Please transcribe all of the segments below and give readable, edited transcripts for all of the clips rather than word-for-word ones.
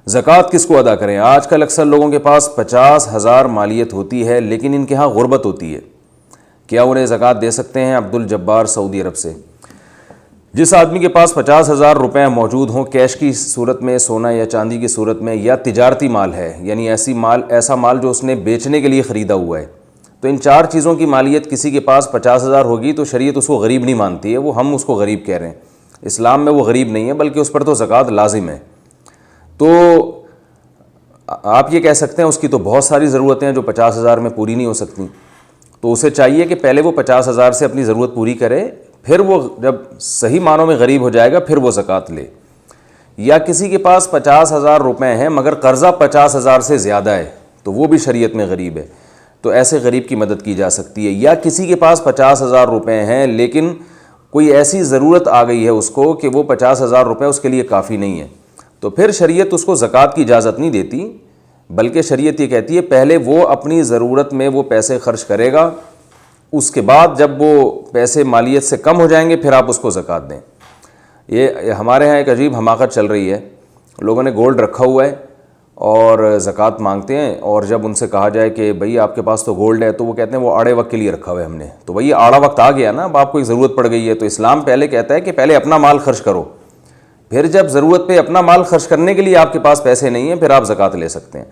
زکوٰۃ کس کو ادا کریں؟ آج کل اکثر لوگوں کے پاس 50,000 مالیت ہوتی ہے لیکن ان کے ہاں غربت ہوتی ہے، کیا انہیں زکوٰۃ دے سکتے ہیں؟ عبد الجبار سعودی عرب سے۔ جس آدمی کے پاس 50,000 روپے موجود ہوں کیش کی صورت میں، سونا یا چاندی کی صورت میں، یا تجارتی مال ہے یعنی ایسا مال جو اس نے بیچنے کے لیے خریدا ہوا ہے، تو ان 4 چیزوں کی مالیت کسی کے پاس 50,000 ہوگی تو شریعت اس کو غریب نہیں مانتی ہے، وہ ہم اس کو غریب کہہ رہے ہیں۔ اسلام میں وہ غریب نہیں ہے بلکہ اس پر تو زکوٰۃ لازم ہے۔ تو آپ یہ کہہ سکتے ہیں اس کی تو بہت ساری ضرورتیں ہیں جو 50,000 میں پوری نہیں ہو سکتی، تو اسے چاہیے کہ پہلے وہ 50,000 سے اپنی ضرورت پوری کرے، پھر وہ جب صحیح معنوں میں غریب ہو جائے گا پھر وہ زکوٰۃ لے۔ یا کسی کے پاس 50,000 روپے ہیں مگر قرضہ 50,000 سے زیادہ ہے تو وہ بھی شریعت میں غریب ہے، تو ایسے غریب کی مدد کی جا سکتی ہے۔ یا کسی کے پاس 50,000 روپے ہیں لیکن کوئی ایسی ضرورت آ گئی ہے اس کو کہ وہ 50,000 روپے اس کے لیے کافی نہیں ہے، تو پھر شریعت اس کو زکوٰۃ کی اجازت نہیں دیتی، بلکہ شریعت یہ کہتی ہے پہلے وہ اپنی ضرورت میں وہ پیسے خرچ کرے گا، اس کے بعد جب وہ پیسے مالیت سے کم ہو جائیں گے پھر آپ اس کو زکوٰۃ دیں۔ یہ ہمارے ہاں ایک عجیب حماقت چل رہی ہے، لوگوں نے گولڈ رکھا ہوا ہے اور زکوٰۃ مانگتے ہیں، اور جب ان سے کہا جائے کہ بھئی آپ کے پاس تو گولڈ ہے تو وہ کہتے ہیں وہ آڑے وقت کے لیے رکھا ہوا ہے ہم نے، تو بھئی آڑا وقت آ گیا نا، اب آپ کو ایک ضرورت پڑ گئی ہے، تو اسلام پہلے کہتا ہے کہ پہلے اپنا مال خرچ کرو، پھر جب ضرورت پہ اپنا مال خرچ کرنے کے لیے آپ کے پاس پیسے نہیں ہیں پھر آپ زکوٰۃ لے سکتے ہیں۔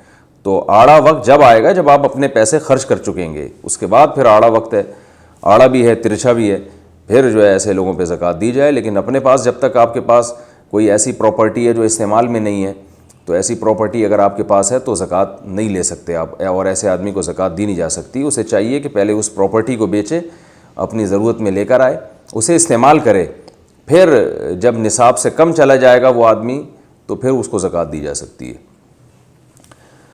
تو آڑا وقت جب آئے گا جب آپ اپنے پیسے خرچ کر چکیں گے، اس کے بعد پھر آڑا وقت ہے، آڑا بھی ہے ترچھا بھی ہے، پھر جو ہے ایسے لوگوں پہ زکوٰۃ دی جائے۔ لیکن اپنے پاس جب تک آپ کے پاس کوئی ایسی پراپرٹی ہے جو استعمال میں نہیں ہے، تو ایسی پراپرٹی اگر آپ کے پاس ہے تو زکوٰۃ نہیں لے سکتے آپ، اور ایسے آدمی کو زکوٰۃ دی نہیں جا سکتی۔ اسے چاہیے کہ پہلے اس پراپرٹی کو بیچے، اپنی ضرورت میں لے کر آئے، اسے استعمال کرے، پھر جب نصاب سے کم چلا جائے گا وہ آدمی تو پھر اس کو زکوٰۃ دی جا سکتی ہے۔